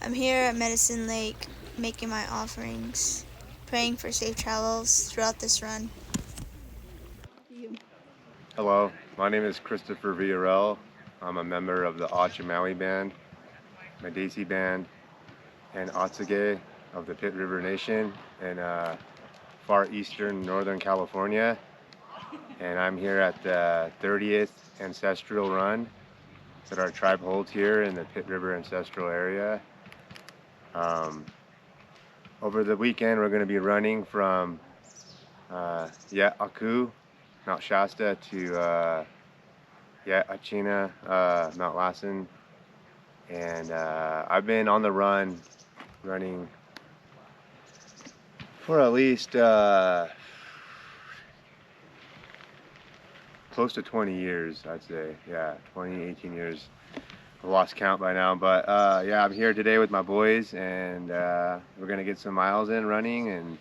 I'm here at Medicine Lake making my offerings, praying for safe travels throughout this run. Hello, my name is Christopher Villarell. I'm a member of the Ochamawi Band, Medici Band, and Otsage of the Pit River Nation in far eastern Northern California. And I'm here at the 30th Ancestral Run that our tribe holds here in the Pit River Ancestral area. Over the weekend, we're going to be running from Aku, Mount Shasta, to Achina, Mount Lassen. And I've been on the run, running for at least close to 20 years, I'd say. Yeah, 20, 18 years. I've lost count by now, but yeah, I'm here today with my boys, and we're gonna get some miles in running and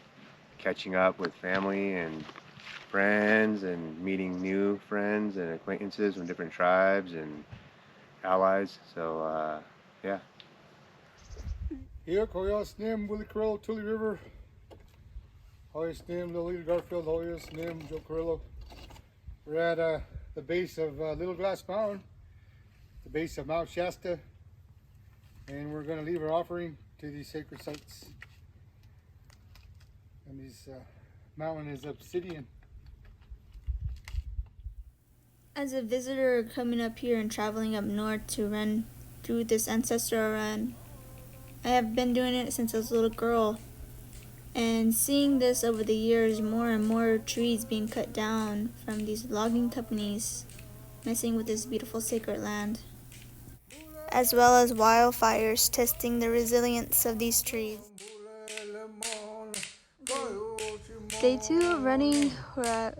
catching up with family and friends and meeting new friends and acquaintances from different tribes and allies. So yeah. Here, Hoyas name Willie Carrillo, Tully River. Hoyas name Lily Garfield, Hoyas name Joe Carrillo. We're at the base of Little Glass Mountain, the base of Mount Shasta, and we're going to leave our offering to these sacred sites. And this mountain is obsidian. As a visitor coming up here and traveling up north to run through this ancestral run, I have been doing it since I was a little girl. And seeing this over the years, more and more trees being cut down from these logging companies, messing with this beautiful sacred land, as well as wildfires testing the resilience of these trees. Day 2 of running, we're at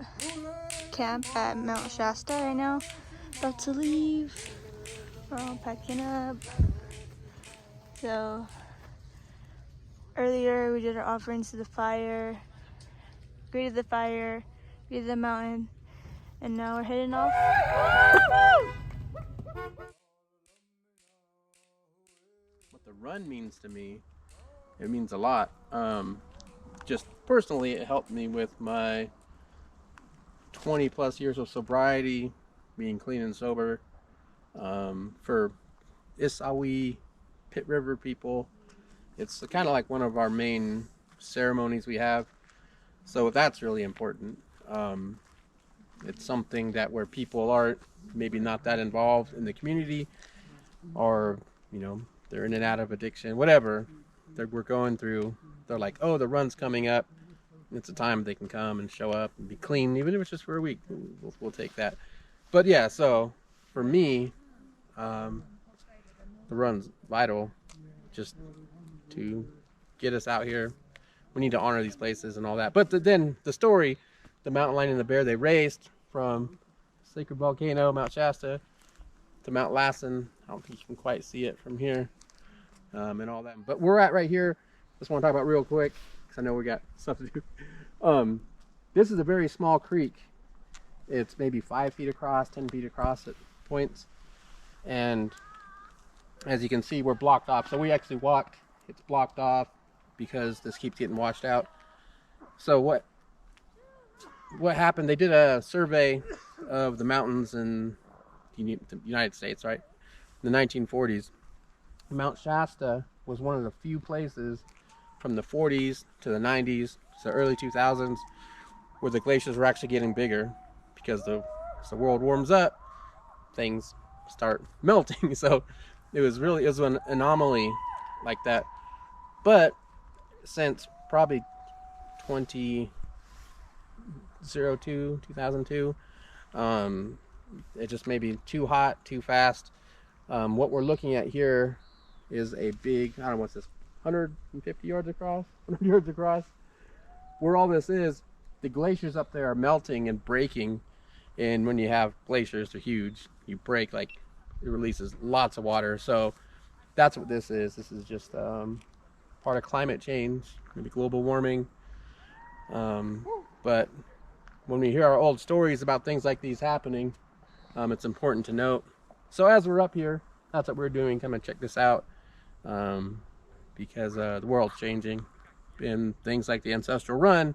camp at Mount Shasta right now, about to leave. We're all packing up. So earlier we did our offerings to the fire, greeted the fire, greeted the mountain, and now we're heading off. What the run means to me, it means a lot. Just personally, it helped me with my 20 plus years of sobriety, being clean and sober. For Isawi Pit River people, it's kind of like one of our main ceremonies we have. So that's really important. It's something that where people aren't maybe not that involved in the community, or they're in and out of addiction, whatever we're going through. They're like, oh, the run's coming up. It's a time they can come and show up and be clean, even if it's just for a week. We'll take that. But yeah, so for me, the run's vital, just to get us out here. We need to honor these places and all that. But then the story, the mountain lion and the bear, they raced from Sacred Volcano, Mount Shasta, to Mount Lassen. I don't think you can quite see it from here, and all that. But we're at right here. Just want to talk about real quick, because I know we got stuff to do. This is a very small creek. It's maybe 5 feet across, 10 feet across at points. And as you can see, we're blocked off. So we actually walked. It's blocked off because this keeps getting washed out. So what happened, they did a survey of the mountains in the United States, right? In the 1940s. Mount Shasta was one of the few places from the 40s to the 90s, so early 2000s, where the glaciers were actually getting bigger, because as the world warms up, things start melting. So it was an anomaly like that. But since probably 2002, it just may be too hot, too fast. What we're looking at here is a big, I don't know what's this, 150 yards across, 100 yards across. Where all this is, the glaciers up there are melting and breaking. And when you have glaciers, they're huge. You break, like, it releases lots of water. So that's what this is. This is just part of climate change, maybe global warming. But when we hear our old stories about things like these happening, it's important to note. So as we're up here, that's what we're doing. Come and check this out. because the world's changing, and things like the Ancestral Run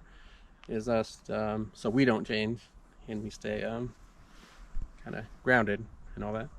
is us so we don't change and we stay kind of grounded and all that.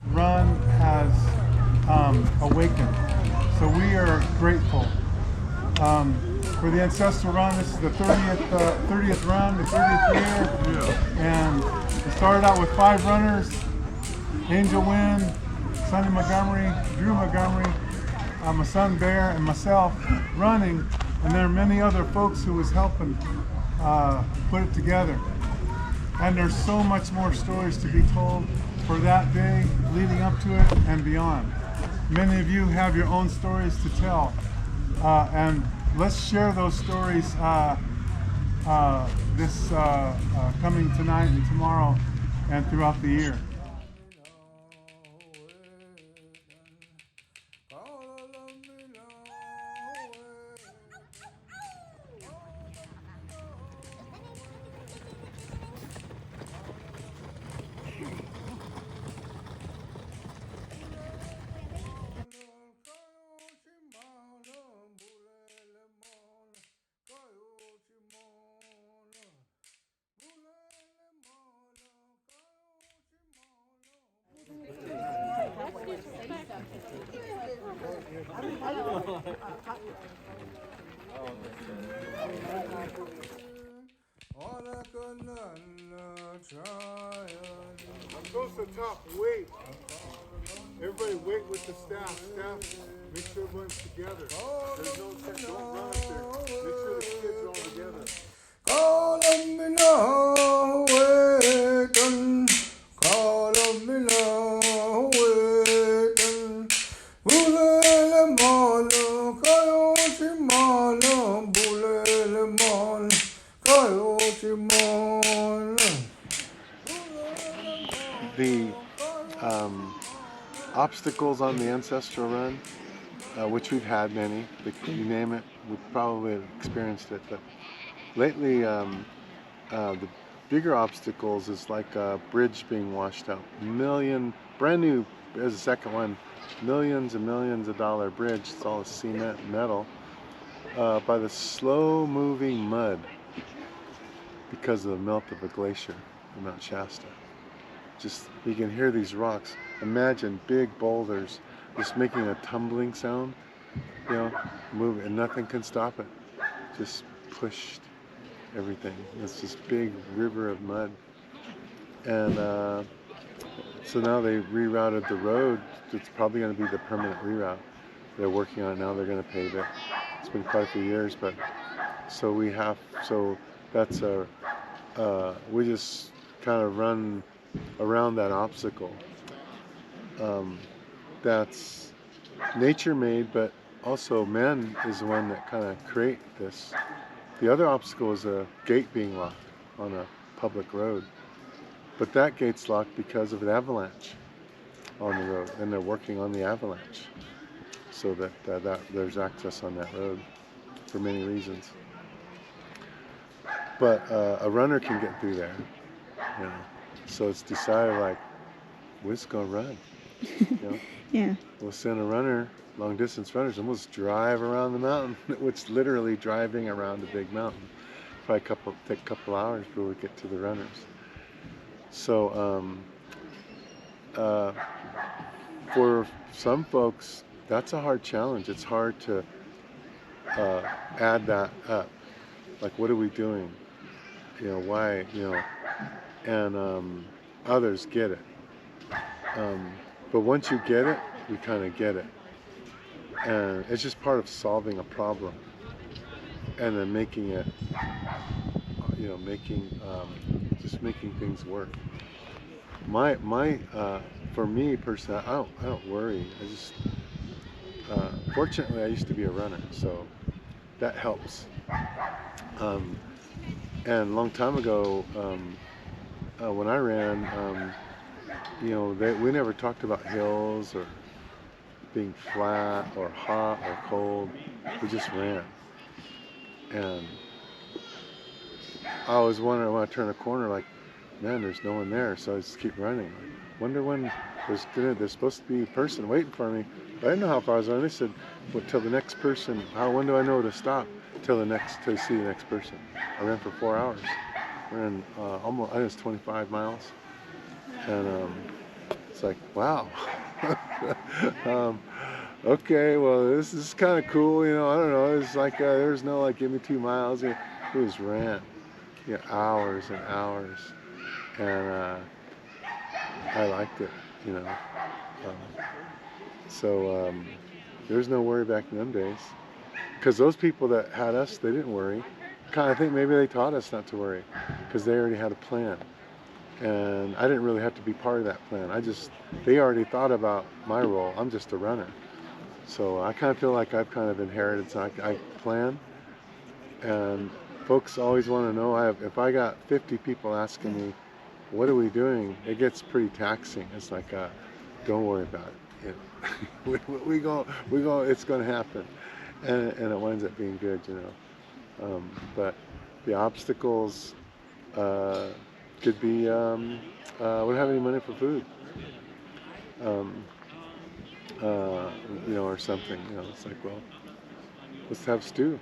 Run has awakened. So we are grateful for the Ancestral Run. This is the 30th run, the 30th year. Yeah. And we started out with 5 runners: Angel Wynn, Sonny Montgomery, Drew Montgomery, my son Bear, and myself running. And there are many other folks who was helping put it together. And there's so much more stories to be told for that day, leading up to it, and beyond. Many of you have your own stories to tell, and let's share those stories this coming tonight and tomorrow and throughout the year. Close to the top, wait. Everybody wait with the staff. Staff, make sure everyone's together. There's no set, don't run up there. Make sure the kids are all together. The obstacles on the Ancestral Run, which we've had many, you name it, we've probably experienced it, but lately the bigger obstacles is like a bridge being washed out. Brand new, there's the second one, millions and millions of dollar bridge, it's all cement and metal, by the slow moving mud because of the melt of a glacier in Mount Shasta. Just, you can hear these rocks. Imagine big boulders just making a tumbling sound, you know, moving, and nothing can stop it. Just pushed everything. It's this big river of mud. And so now they rerouted the road. It's probably going to be the permanent reroute. They're working on it now. They're going to pave it. It's been quite a few years, but so that's we just kind of run around that obstacle. That's nature made, but also man is the one that kind of create this. The other obstacle is a gate being locked on a public road, but that gate's locked because of an avalanche on the road, and they're working on the avalanche so that there's access on that road for many reasons. But a runner can get through there, you know. So it's decided like, we're just gonna run. You know, Yeah. we'll send a runner, long distance runners, and we'll just drive around the mountain. It's literally driving around a big mountain. Probably take a couple hours before we get to the runners. So uh, for some folks, that's a hard challenge. It's hard to add that up. Like, what are we doing? Why? And others get it. But once you get it, you kind of get it. And it's just part of solving a problem. And then making it, just making things work. For me personally, I don't worry. Fortunately, I used to be a runner, so that helps. Um, and a long time ago, when I ran, we never talked about hills or being flat or hot or cold. We just ran. And I always wonder when I turn a corner, like, man, there's no one there, so I just keep running. Like, wonder when there's supposed to be a person waiting for me. But I didn't know how far I was running. They said, well, till the next person. When do I know to stop? Till see the next person. I ran for 4 hours. Ran almost, I think it was 25 miles. And it's like, wow. Okay, well, this is kind of cool, I don't know. It's like, there's no, like, give me 2 miles. It was ran, hours and hours. And I liked it, you know. So there's no worry back in them days. Because those people that had us, they didn't worry. I think maybe they taught us not to worry because they already had a plan. And I didn't really have to be part of that plan. They already thought about my role. I'm just a runner. So I kind of feel like I've kind of inherited, so I plan. And folks always want to know, if I got 50 people asking me, what are we doing? It gets pretty taxing. It's like, don't worry about it. We go, it's going to happen. And it winds up being good, but the obstacles could be, we don't have any money for food, or something. It's like, well, let's have stew.